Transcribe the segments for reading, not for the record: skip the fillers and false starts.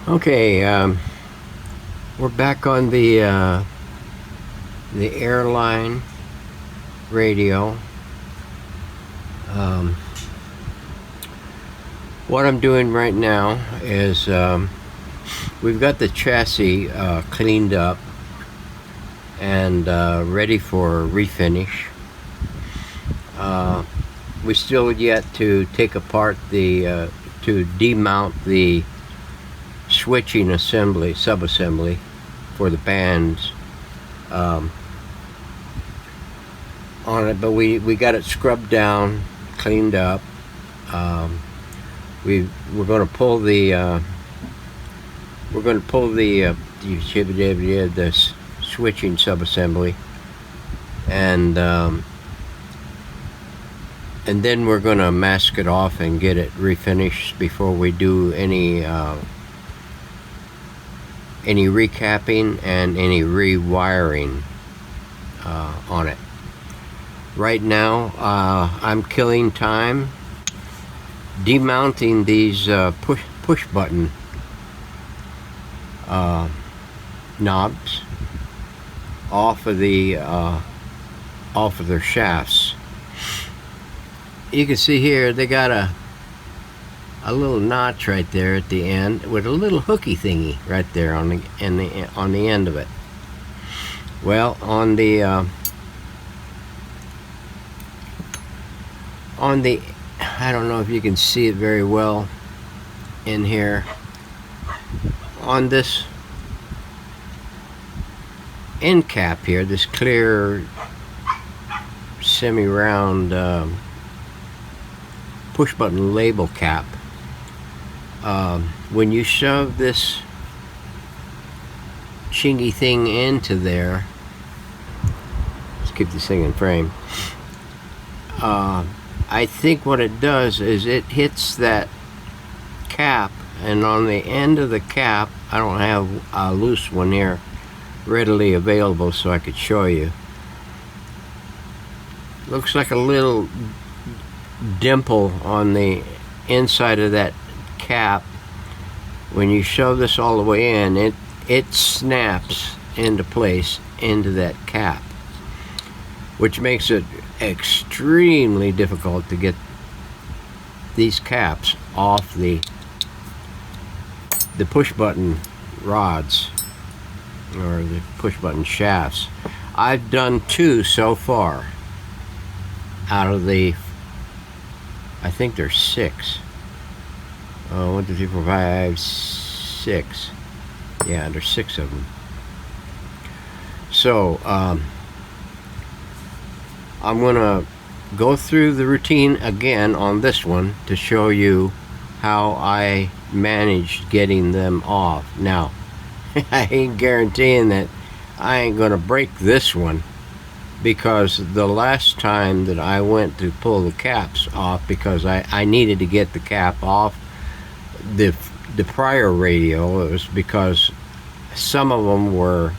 Okay, we're back on the Airline radio. What I'm doing right now is we've got the chassis cleaned up and ready for refinish. We still yet to take apart to demount the switching assembly, subassembly for the bands on it, but we got it scrubbed down, cleaned up. We're going to pull the switching subassembly, and then we're going to mask it off and get it refinished before we do any recapping and any rewiring on it. Right now, I'm killing time demounting these push button knobs off of their shafts. You can see here they got a little notch right there at the end with a little hooky thingy right there on the end of it. Well, on the I don't know if you can see it very well in here. On this end cap here, this clear semi-round push button label cap, when you shove this chingy thing into there, let's keep this thing in frame. I think what it does is it hits that cap, and on the end of the cap, I don't have a loose one here readily available so I could show you. Looks like a little dimple on the inside of that cap. When you shove this all the way in, it snaps into place into that cap, which makes it extremely difficult to get these caps off the push button rods or the push button shafts. I've done 2 so far out of the, I think there's 6. 1, 2, 3, 4, 5, 6. Yeah, there's 6 of them. So I'm gonna go through the routine again on this one to show you how I managed getting them off. Now, I ain't guaranteeing that I ain't gonna break this one, because the last time that I went to pull the caps off, because I needed to get the cap off the prior radio, it was because some of them were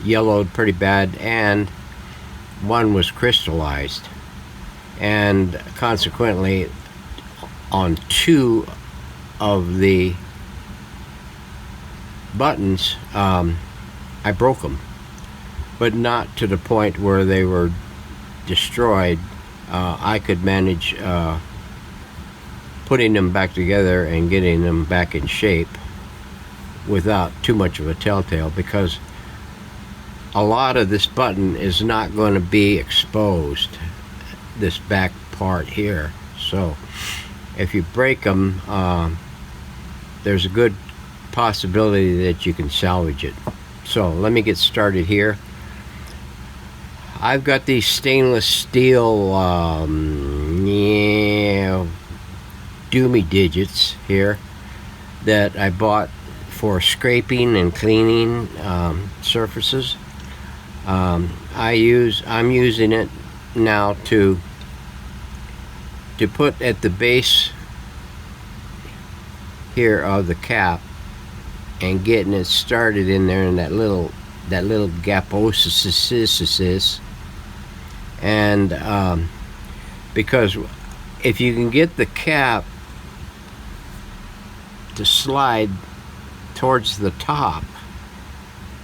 yellowed pretty bad and one was crystallized, and consequently on 2 of the buttons I broke them, but not to the point where they were destroyed. I could manage putting them back together and getting them back in shape without too much of a telltale, because a lot of this button is not going to be exposed, this back part here. So if you break them, there's a good possibility that you can salvage it. So let me get started here. I've got these stainless steel doomy digits here that I bought for scraping and cleaning surfaces. I'm using it now to put at the base here of the cap and getting it started in there in that little gaposis. And because if you can get the cap to slide towards the top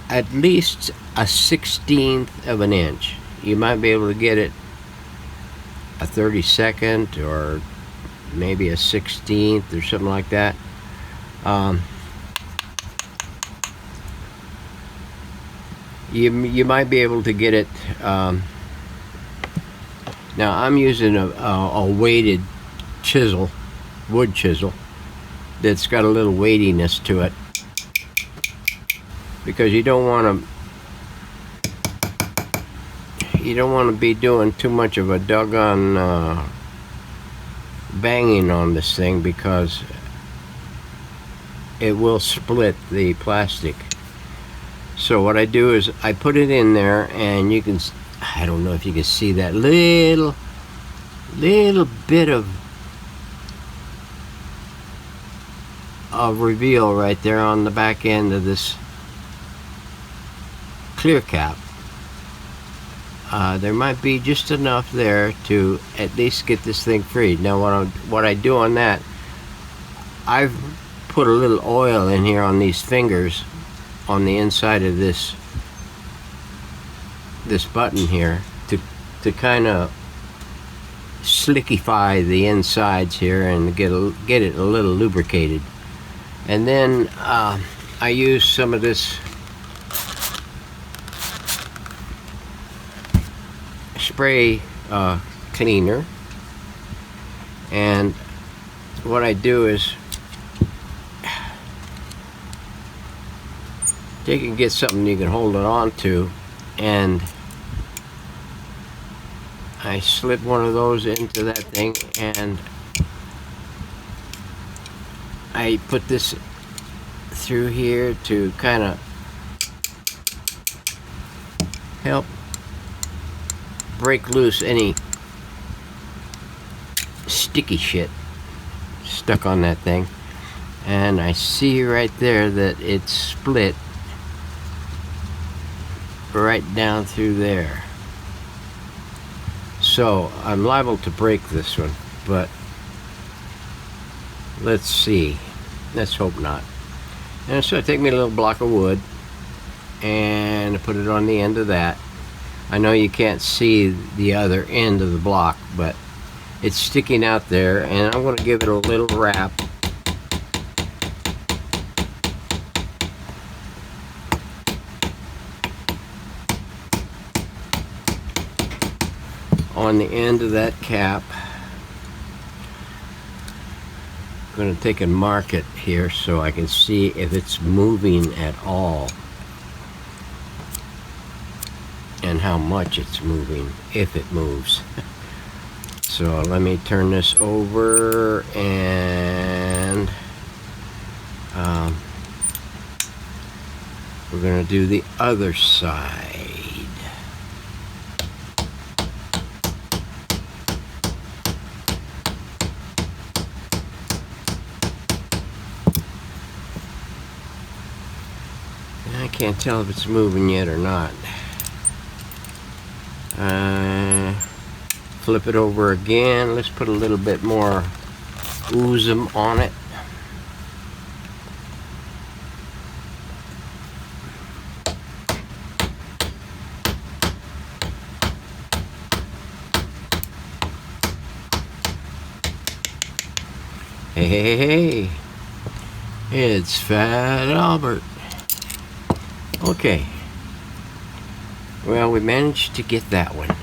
at least a 1/16 of an inch. You might be able to get it a 32nd or maybe a 1/16 or something like that. You might be able to get it. Now I'm using a weighted chisel, wood chisel, that's got a little weightiness to it, because you don't want to be doing too much of a doggone banging on this thing, because it will split the plastic. So what I do is I put it in there, and you can, I don't know if you can see that little bit of reveal right there on the back end of this clear cap. There might be just enough there to at least get this thing free. Now what I do on that, I've put a little oil in here on these fingers on the inside of this button here to kind of slickify the insides here and get it a little lubricated. And then I use some of this spray cleaner, and what I do is you can get something you can hold it on to, and I slip one of those into that thing, and I put this through here to kind of help break loose any sticky shit stuck on that thing. And I see right there that it's split right down through there. So I'm liable to break this one, but let's see. Let's hope not. And so I take me a little block of wood and I put it on the end of that. I know you can't see the other end of the block, but it's sticking out there, and I'm going to give it a little wrap. On the end of that cap. I'm going to take and mark it here so I can see if it's moving at all and how much it's moving, if it moves. So let me turn this over, and we're going to do the other side. I can't tell if it's moving yet or not. Flip it over again. Let's put a little bit more oozum on it. Hey, it's Fat Albert. Okay, well, we managed to get that one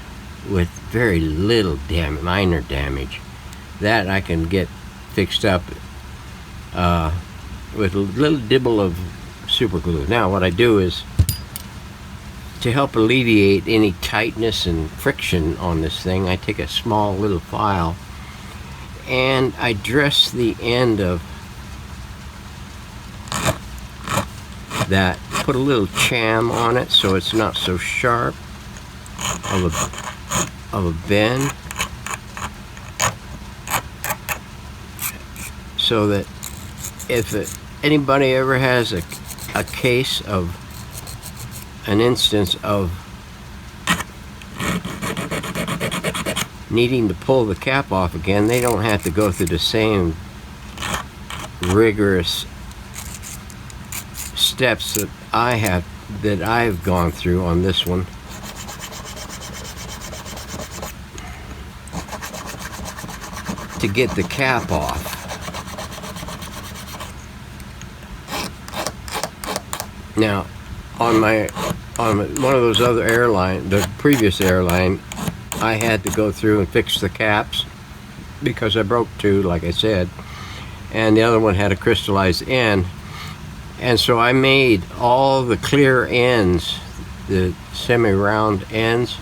with very little minor damage. That I can get fixed up with a little dibble of super glue. Now what I do is, to help alleviate any tightness and friction on this thing, I take a small little file and I dress the end of that, put a little cham on it so it's not so sharp of a bend, so that if anybody ever has a case of an instance of needing to pull the cap off again, they don't have to go through the same rigorous steps that I've gone through on this one. To get the cap off. Now, on one of those other airline, the previous airline, I had to go through and fix the caps because I broke two, like I said, and the other one had a crystallized end, and so I made all the clear ends, the semi-round ends,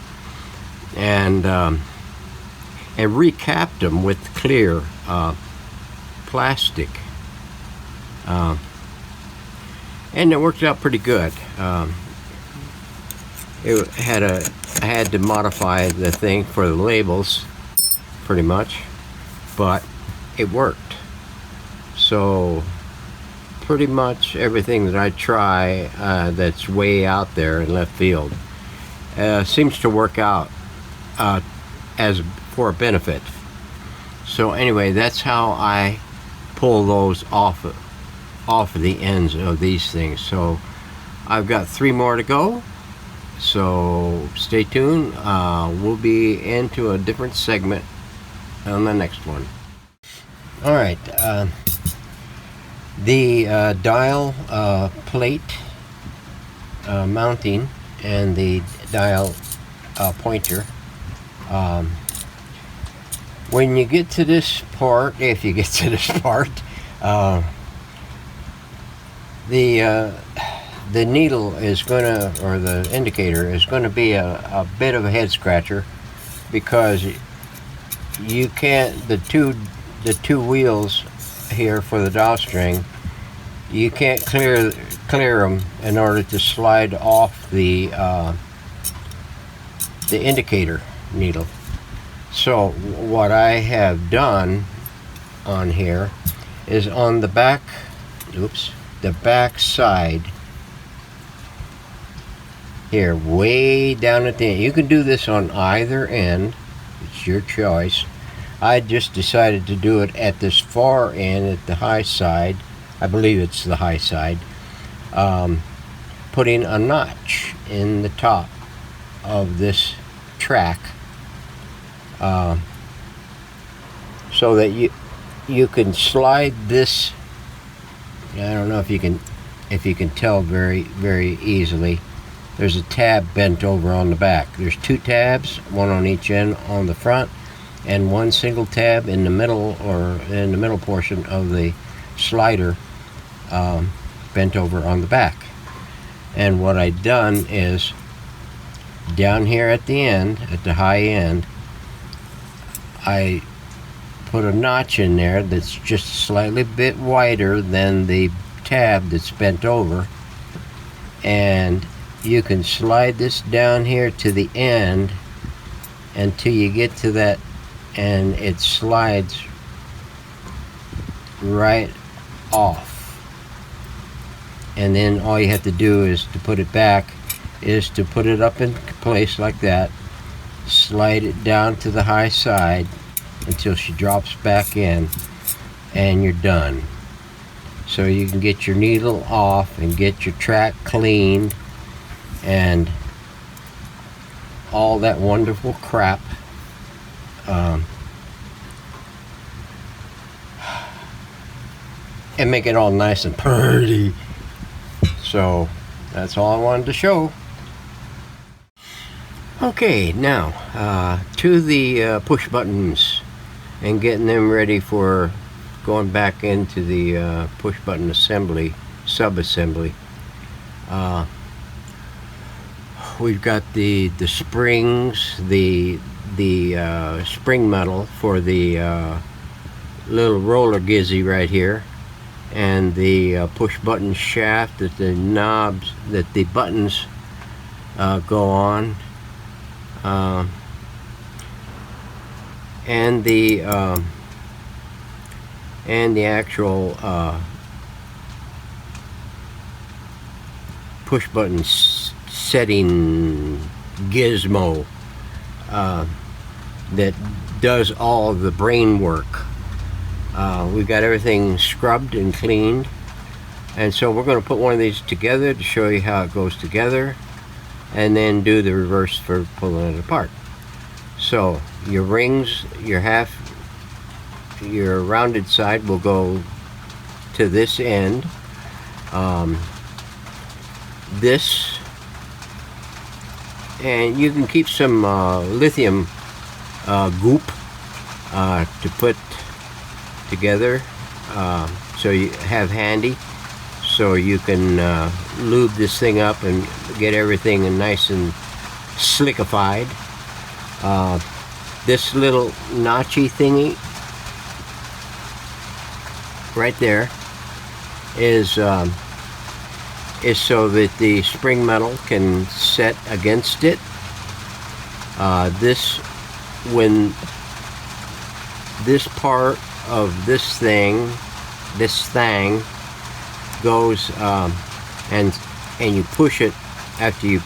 and recapped them with clear plastic, and it worked out pretty good. I had to modify the thing for the labels pretty much, but it worked. So pretty much everything that I try that's way out there in left field seems to work out as for a benefit. So anyway, that's how I pull those off of the ends of these things. So I've got 3 more to go, so stay tuned. We'll be into a different segment on the next one. Alright, the dial plate mounting and the dial pointer. When you get to this part, if you get to this part, the needle is gonna, or the indicator is gonna be a bit of a head scratcher, because you can't, the two wheels here for the drawstring, you can't clear them in order to slide off the indicator needle. So what I have done on here is on the back, the back side here, way down at the end. You can do this on either end, it's your choice. I just decided to do it at this far end, at the high side. I believe it's the high side. Putting a notch in the top of this track, so that you can slide this. I don't know if you can tell very, very easily. There's a tab bent over on the back. There's 2 tabs, one on each end on the front, and one single tab in the middle, or in the middle portion of the slider, bent over on the back. And what I've done is, down here at the end, at the high end, I put a notch in there that's just slightly bit wider than the tab that's bent over, and you can slide this down here to the end until you get to that, and it slides right off. And then all you have to do is to put it back, is to put it up in place like that, slide it down to the high side until she drops back in, and you're done. So you can get your needle off and get your track cleaned and all that wonderful crap. And make it all nice and pretty. So that's all I wanted to show. Okay, now to the push buttons and getting them ready for going back into the push button assembly, sub-assembly. We've got the springs, the spring metal for the little roller gizzy right here, and the push button shaft that the knobs, that the buttons go on, and the actual push button setting gizmo that does all of the brain work. We've got everything scrubbed and cleaned, And so we're going to put one of these together to show you how it goes together, and then do the reverse for pulling it apart. So your rings, your rounded side will go to this end. This, and you can keep some lithium goop to put together, so you have handy, so you can lube this thing up and get everything nice and slickified. This little notchy thingy right there is so that the spring metal can set against it. When this part of this thing goes and you push it after you.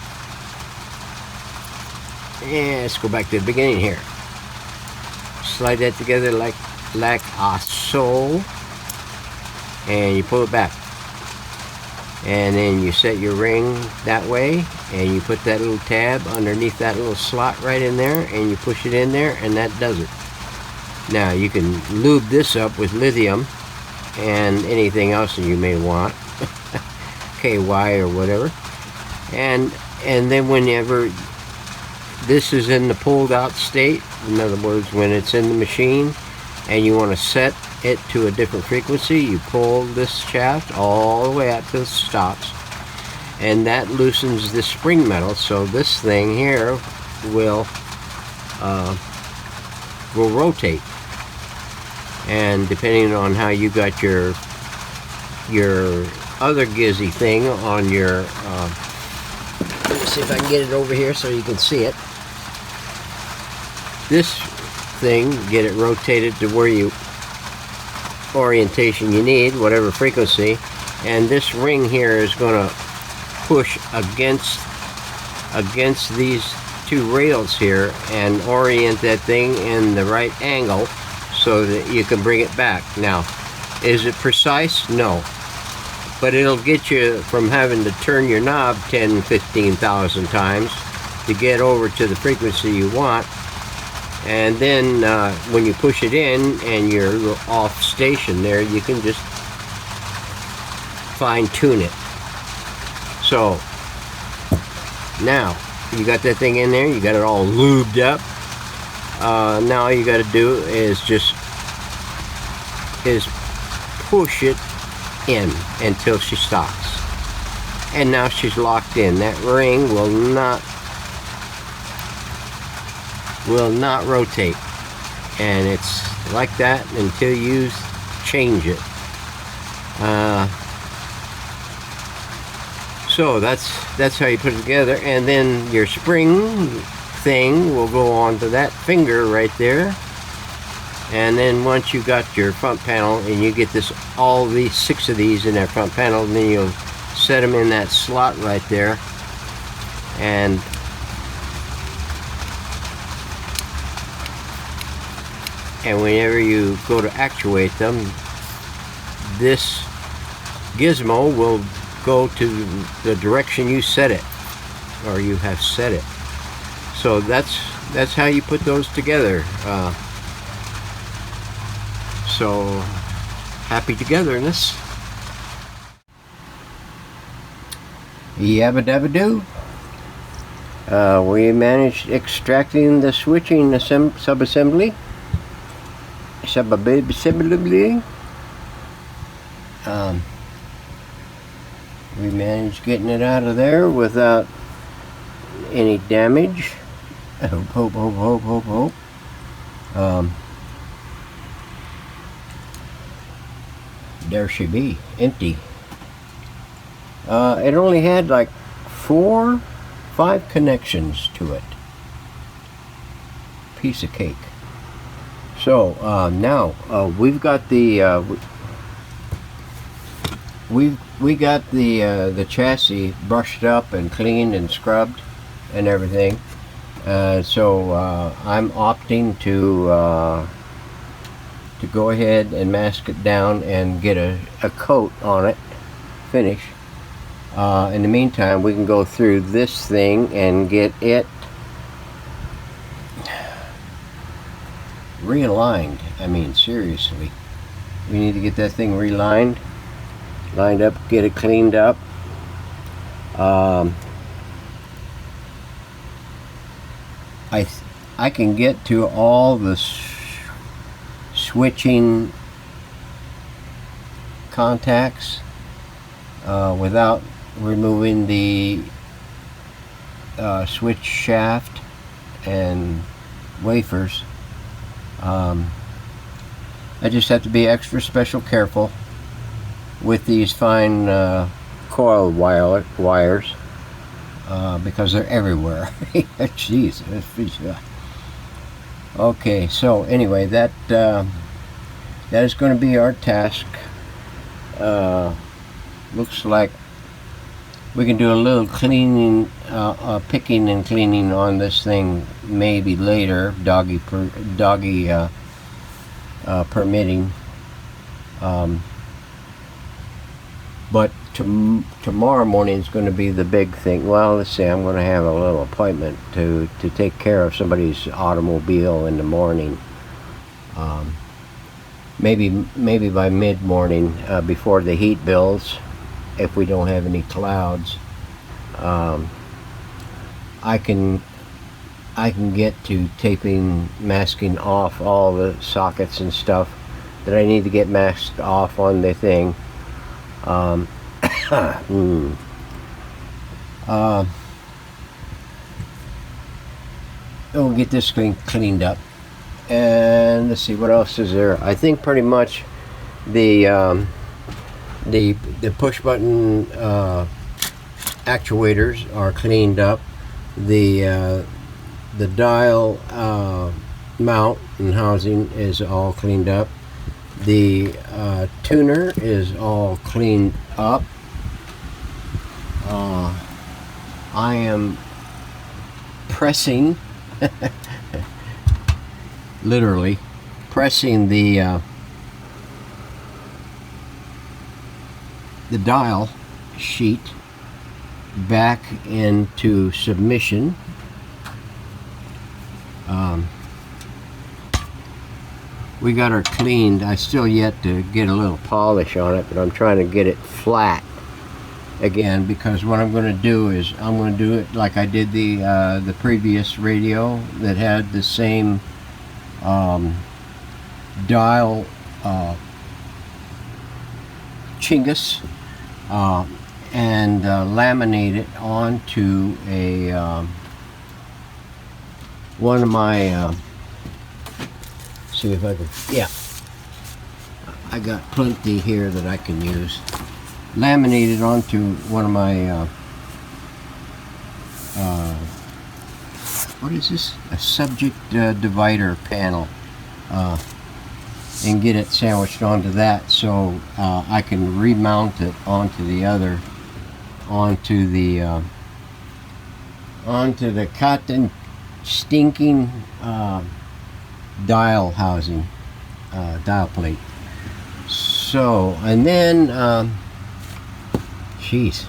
Let's go back to the beginning here. Slide that together like so, and you pull it back, and then you set your ring that way, and you put that little tab underneath that little slot right in there, and you push it in there, and that does it. Now you can lube this up with lithium and anything else that you may want, KY or whatever, and then whenever this is in the pulled out state, in other words, when it's in the machine and you want to set it to a different frequency, you pull this shaft all the way out to the stops, and that loosens the spring metal, so this thing here will rotate. And depending on how you got your other gizzy thing on your let me see if I can get it over here so you can see it. This thing, get it rotated to where you orientation you need, whatever frequency, and this ring here is going to push against these two rails here and orient that thing in the right angle so that you can bring it back. Now, is it precise? No, but it'll get you from having to turn your knob 10-15,000 times to get over to the frequency you want. And then when you push it in and you're off station there, you can just fine tune it. So now you got that thing in there, you got it all lubed up. Now all you got to do is push it in until she stops, and now she's locked in. That ring will not rotate, and it's like that until you change it. So that's how you put it together, and then your spring thing will go onto that finger right there. And then once you got your front panel and you get all these 6 of these in that front panel, and then you'll set them in that slot right there, and whenever you go to actuate them, this gizmo will go to the direction you set it, or you have set it. So that's how you put those together. So happy togetherness. Yabba dabba doo. We managed extracting the switching subassembly. We managed getting it out of there without any damage. Hope. There she be, empty. It only had like 4-5 connections to it. Piece of cake. So now we've got the we got the chassis brushed up and cleaned and scrubbed and everything. So I'm opting to go ahead and mask it down and get a coat on it finish. In the meantime, we can go through this thing and get it realigned. I mean, seriously. We need to get that thing lined up, get it cleaned up. I can get to all the switching contacts without removing the switch shaft and wafers. I just have to be extra special careful with these fine coil wires because they're everywhere. Jeez. Okay, so anyway, that is going to be our task. Looks like we can do a little cleaning, picking and cleaning on this thing maybe later, doggy permitting. But tomorrow morning is going to be the big thing. Well, let's see, I'm going to have a little appointment to take care of somebody's automobile in the morning. Maybe by mid-morning, before the heat builds, if we don't have any clouds, I can get to taping, masking off all the sockets and stuff that I need to get masked off on the thing. We'll get this thing cleaned up, and let's see what else is there. I think pretty much the push button actuators are cleaned up. The dial mount and housing is all cleaned up. The tuner is all cleaned up. I am pressing, literally pressing the dial sheet back into submission. We got her cleaned. I still yet to get a little polish on it, but I'm trying to get it flat again, because what I'm going to do is I'm going to do it like I did the previous radio that had the same dial chingus, and laminate it onto a one of my see if I can, yeah, I got plenty here that I can use. Laminated onto one of my what is this? A subject divider panel, and get it sandwiched onto that, so I can remount it onto the other, onto the cotton stinking dial housing, dial plate. So, and then jeez,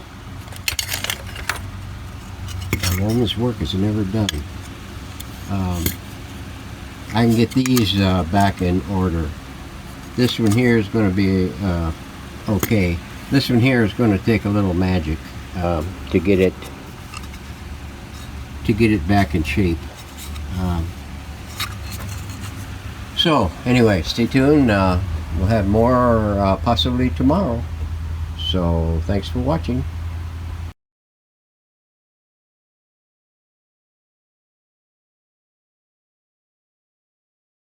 a woman's work is never done. I can get these back in order. This one here is going to be okay. This one here is going to take a little magic to get it back in shape. So anyway, stay tuned. We'll have more possibly tomorrow. So thanks for watching.